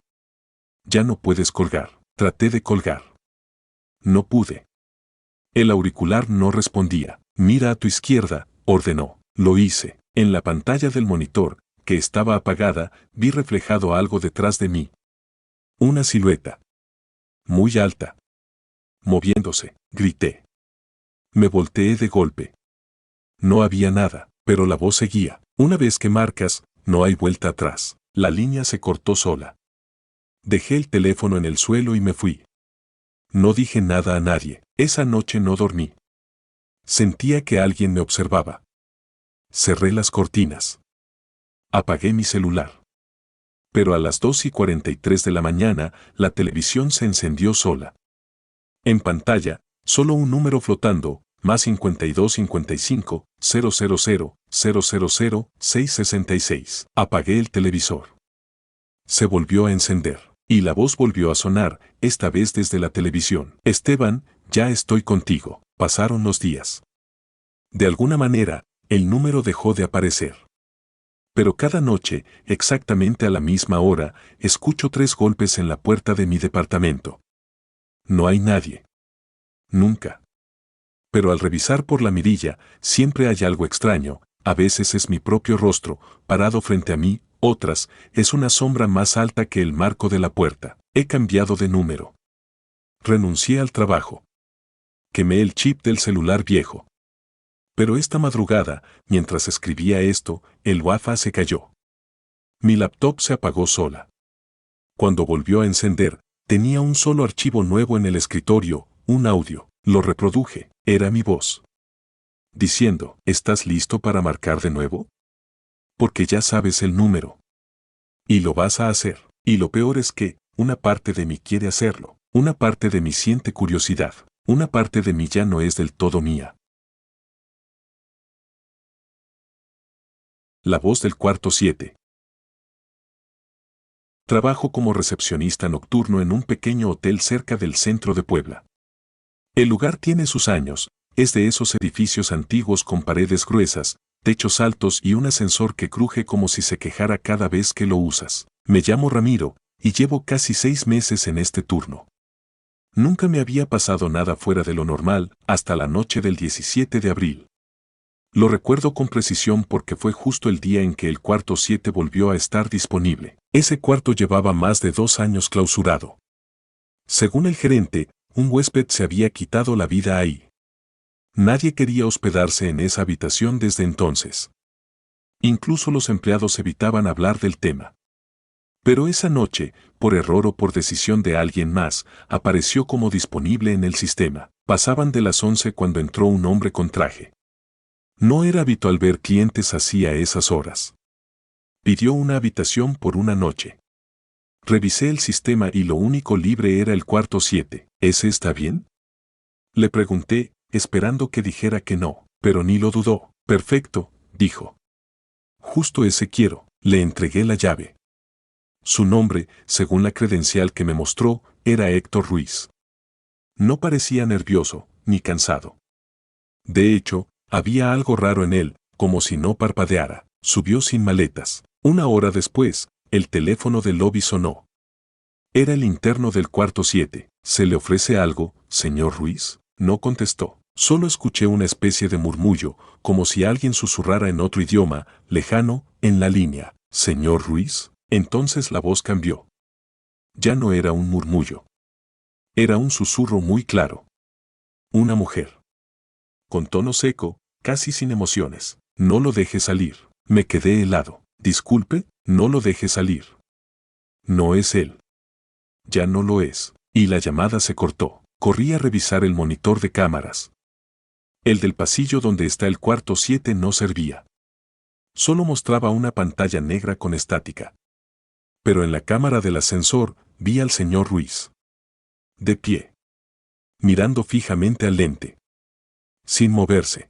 Ya no puedes colgar. Traté de colgar. No pude. El auricular no respondía. Mira a tu izquierda, ordenó. Lo hice. En la pantalla del monitor, que estaba apagada, vi reflejado algo detrás de mí. Una silueta. Muy alta. Moviéndose, grité. Me volteé de golpe. No había nada, pero la voz seguía. Una vez que marcas, no hay vuelta atrás. La línea se cortó sola. Dejé el teléfono en el suelo y me fui. No dije nada a nadie. Esa noche no dormí. Sentía que alguien me observaba. Cerré las cortinas. Apagué mi celular. Pero a las 2:43 de la mañana, la televisión se encendió sola. En pantalla, solo un número flotando, más 52 55 000 000 666. Apagué el televisor. Se volvió a encender. Y la voz volvió a sonar, esta vez desde la televisión. Esteban, ya estoy contigo. Pasaron los días. De alguna manera, el número dejó de aparecer. Pero cada noche, exactamente a la misma hora, escucho 3 golpes en la puerta de mi departamento. No hay nadie. Nunca. Pero al revisar por la mirilla, siempre hay algo extraño. A veces es mi propio rostro, parado frente a mí, otras, es una sombra más alta que el marco de la puerta. He cambiado de número. Renuncié al trabajo. Quemé el chip del celular viejo. Pero esta madrugada, mientras escribía esto, el Wi-Fi se cayó. Mi laptop se apagó sola. Cuando volvió a encender, tenía un solo archivo nuevo en el escritorio, un audio. Lo reproduje. Era mi voz. Diciendo, ¿estás listo para marcar de nuevo? Porque ya sabes el número. Y lo vas a hacer. Y lo peor es que, una parte de mí quiere hacerlo. Una parte de mí siente curiosidad. Una parte de mí ya no es del todo mía. La voz del cuarto 7. Trabajo como recepcionista nocturno en un pequeño hotel cerca del centro de Puebla. El lugar tiene sus años, es de esos edificios antiguos con paredes gruesas, techos altos y un ascensor que cruje como si se quejara cada vez que lo usas. Me llamo Ramiro, y llevo casi 6 meses en este turno. Nunca me había pasado nada fuera de lo normal, hasta la noche del 17 de abril. Lo recuerdo con precisión porque fue justo el día en que el cuarto 7 volvió a estar disponible. Ese cuarto llevaba más de 2 años clausurado. Según el gerente, un huésped se había quitado la vida ahí. Nadie quería hospedarse en esa habitación desde entonces. Incluso los empleados evitaban hablar del tema. Pero esa noche, por error o por decisión de alguien más, apareció como disponible en el sistema. Pasaban de las 11 cuando entró un hombre con traje. No era habitual ver clientes así a esas horas. Pidió una habitación por una noche. Revisé el sistema y lo único libre era el cuarto 7. ¿Ese está bien? Le pregunté, esperando que dijera que no, pero ni lo dudó. Perfecto, dijo. Justo ese quiero. Le entregué la llave. Su nombre, según la credencial que me mostró, era Héctor Ruiz. No parecía nervioso, ni cansado. De hecho, había algo raro en él, como si no parpadeara. Subió sin maletas. Una hora después, el teléfono del lobby sonó. Era el interno del cuarto 7. ¿Se le ofrece algo, señor Ruiz? No contestó. Solo escuché una especie de murmullo, como si alguien susurrara en otro idioma, lejano, en la línea. ¿Señor Ruiz? Entonces la voz cambió. Ya no era un murmullo. Era un susurro muy claro. Una mujer. Con tono seco, casi sin emociones. No lo deje salir. Me quedé helado. Disculpe, no lo deje salir. No es él. Ya no lo es. Y la llamada se cortó. Corrí a revisar el monitor de cámaras. El del pasillo donde está el cuarto 7 no servía. Solo mostraba una pantalla negra con estática. Pero en la cámara del ascensor vi al señor Ruiz. De pie. Mirando fijamente al lente. Sin moverse.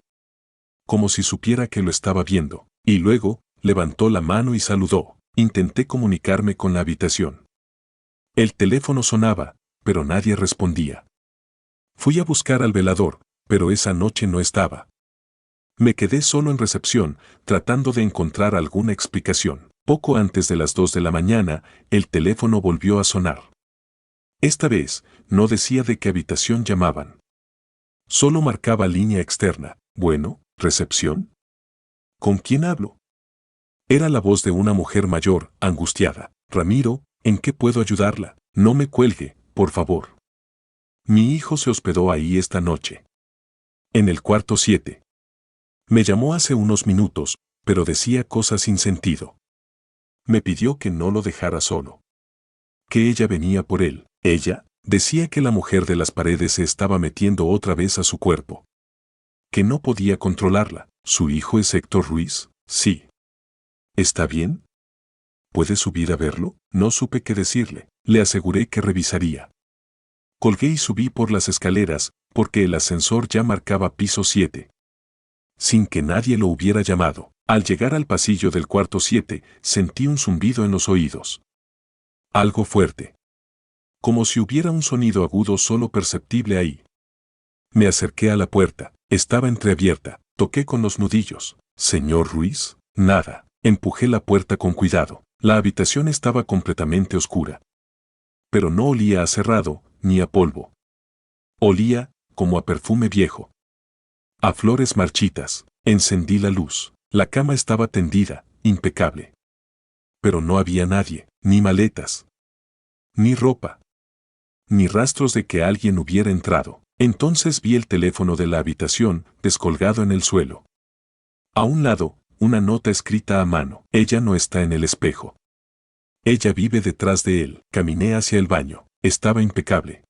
Como si supiera que lo estaba viendo. Y luego, levantó la mano y saludó. Intenté comunicarme con la habitación. El teléfono sonaba, pero nadie respondía. Fui a buscar al velador, pero esa noche no estaba. Me quedé solo en recepción, tratando de encontrar alguna explicación. Poco antes de las 2 de la mañana, el teléfono volvió a sonar. Esta vez, no decía de qué habitación llamaban. Solo marcaba línea externa. Bueno, ¿recepción? ¿Con quién hablo? Era la voz de una mujer mayor, angustiada. Ramiro, ¿en qué puedo ayudarla? No me cuelgue, por favor. Mi hijo se hospedó ahí esta noche. En el cuarto 7. Me llamó hace unos minutos, pero decía cosas sin sentido. Me pidió que no lo dejara solo. Que ella venía por él. Ella decía que la mujer de las paredes se estaba metiendo otra vez a su cuerpo. Que no podía controlarla. ¿Su hijo es Héctor Ruiz? Sí. ¿Está bien? ¿Puede subir a verlo? No supe qué decirle. Le aseguré que revisaría. Colgué y subí por las escaleras, porque el ascensor ya marcaba piso 7. Sin que nadie lo hubiera llamado. Al llegar al pasillo del cuarto 7, sentí un zumbido en los oídos. Algo fuerte. Como si hubiera un sonido agudo solo perceptible ahí. Me acerqué a la puerta. Estaba entreabierta. Toqué con los nudillos. ¿Señor Ruiz? Nada. Empujé la puerta con cuidado. La habitación estaba completamente oscura. Pero no olía a cerrado, ni a polvo. Olía, como a perfume viejo. A flores marchitas. Encendí la luz. La cama estaba tendida, impecable. Pero no había nadie, ni maletas, ni ropa, ni rastros de que alguien hubiera entrado. Entonces vi el teléfono de la habitación, descolgado en el suelo. A un lado, una nota escrita a mano. Ella no está en el espejo. Ella vive detrás de él. Caminé hacia el baño. Estaba impecable.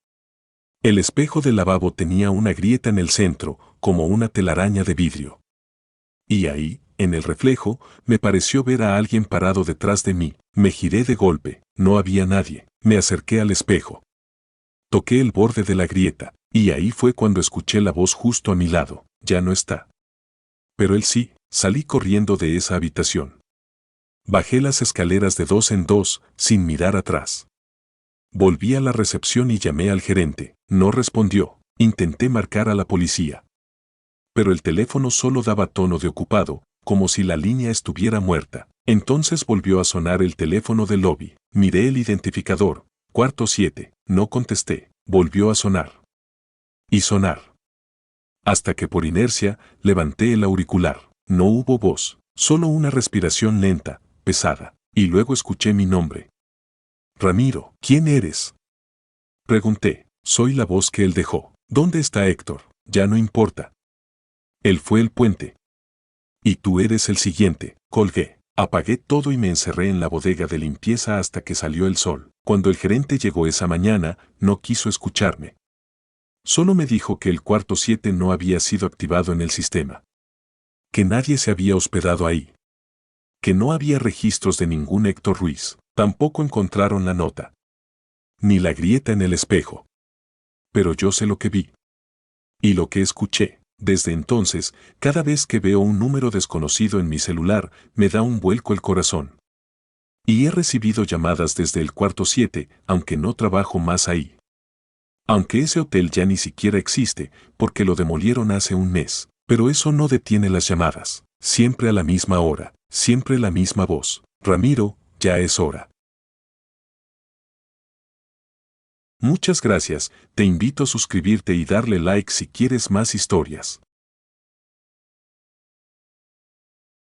El espejo del lavabo tenía una grieta en el centro, como una telaraña de vidrio. Y ahí, en el reflejo, me pareció ver a alguien parado detrás de mí. Me giré de golpe. No había nadie. Me acerqué al espejo. Toqué el borde de la grieta, y ahí fue cuando escuché la voz justo a mi lado. Ya no está. Pero él sí. Salí corriendo de esa habitación. Bajé las escaleras de 2 en 2, sin mirar atrás. Volví a la recepción y llamé al gerente. No respondió. Intenté marcar a la policía. Pero el teléfono solo daba tono de ocupado, como si la línea estuviera muerta. Entonces volvió a sonar el teléfono del lobby. Miré el identificador. Cuarto 7. No contesté. Volvió a sonar. Y sonar. Hasta que por inercia, levanté el auricular. No hubo voz. Solo una respiración lenta, pesada. Y luego escuché mi nombre. Ramiro, ¿quién eres? Pregunté. Soy la voz que él dejó. ¿Dónde está Héctor? Ya no importa. Él fue el puente. Y tú eres el siguiente. Colgué. Apagué todo y me encerré en la bodega de limpieza hasta que salió el sol. Cuando el gerente llegó esa mañana, no quiso escucharme. Solo me dijo que el cuarto 7 no había sido activado en el sistema. Que nadie se había hospedado ahí. Que no había registros de ningún Héctor Ruiz. Tampoco encontraron la nota. Ni la grieta en el espejo. Pero yo sé lo que vi. Y lo que escuché. Desde entonces, cada vez que veo un número desconocido en mi celular, me da un vuelco el corazón. Y he recibido llamadas desde el cuarto 7, aunque no trabajo más ahí. Aunque ese hotel ya ni siquiera existe, porque lo demolieron hace un mes. Pero eso no detiene las llamadas. Siempre a la misma hora, siempre la misma voz. Ramiro, ya es hora. Muchas gracias, te invito a suscribirte y darle like si quieres más historias.